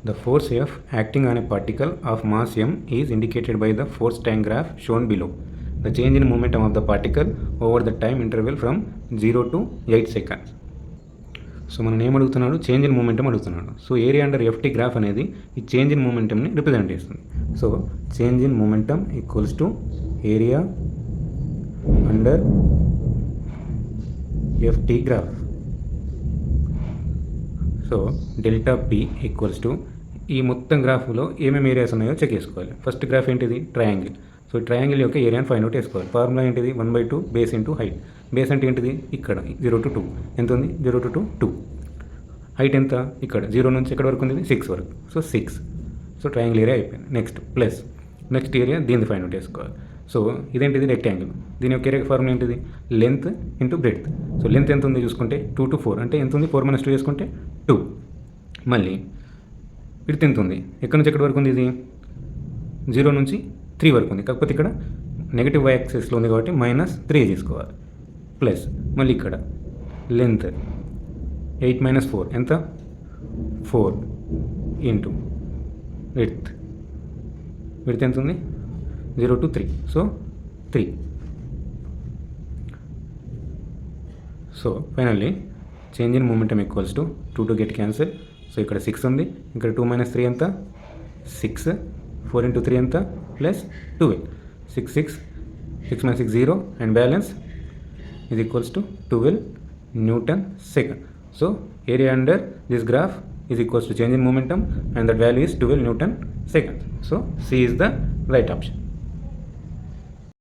The force F acting on a particle of mass m is indicated by the force time graph shown below. The change in momentum of the particle over the time interval from 0 to 8 seconds. So మనం ఏమడుగుతున్నాడు, change in momentum అడుగుతున్నాడు. So area under FT graph అనేది ఈ change in మూమెంటంని represent చేస్తుంది. So change in momentum equals to area under FT graph. So delta P equals to ఈ మొత్తం గ్రాఫ్లో ఏమేమి ఏరియాస్ ఉన్నాయో చెక్ చేసుకోవాలి. ఫస్ట్ గ్రాఫ్ ఏంటిది, ట్రయాంగిల్. సో ట్రయాంగిల్ యొక్క ఏరియాని ఫైండ్ అవుట్ చేసుకోవాలి. ఫార్ములా ఏంటిది, 1/2 బేస్ ఇంటూ హైట్. బేస్ అంటే ఏంటిది, ఇక్కడ 0 to 2 ఎంత ఉంది, 0 to 2. హైట్ ఎంత, ఇక్కడ 0 నుంచి ఎక్కడ వరకు ఉంది, 6 వరకు. సో 6. సో ట్రయాంగిల్ ఏరియా అయిపోయింది. నెక్స్ట్ ఏరియా దీన్ని ఫైండ్ అవుట్ చేసుకోవాలి. సో ఇదేంటిది, రెక్టాంగిల్. దీని యొక్క ఏరియా ఫార్ములా ఏంటిది, length into breadth. So length ఎంత ఉంది చూసుకుంటే 2 to 4 అంటే ఎంత ఉంది, 4 - 2 చేసుకుంటే 2. మళ్ళీ విడ్త్ ఎంత ఉంది, ఎక్కడి నుంచి ఎక్కడి వరకు ఉంది, ఇది 0 నుంచి 3 వరకు ఉంది. కాకపోతే ఇక్కడ నెగిటివ్ y యాక్సిస్లో ఉంది కాబట్టి -3 తీసుకోవాలి. ప్లస్ మళ్ళీ ఇక్కడ లెంత్ 8 - 4 ఎంత, 4 ఇంటూ విడ్త్ ఎంత ఉంది, 0 to 3. So 3. So finally change in momentum equals to 2 to get cancel. So ఇక్కడ 6 ఉంది, ఇక్కడ 2 - 3 ఎంత, 6. 4 into 3 ఎంత, plus 12. 6 - 6 0 and balance is equals to 12 Newton second. So area under this graph is equals to change in momentum and that value is 12 Newton second. So C is the right option.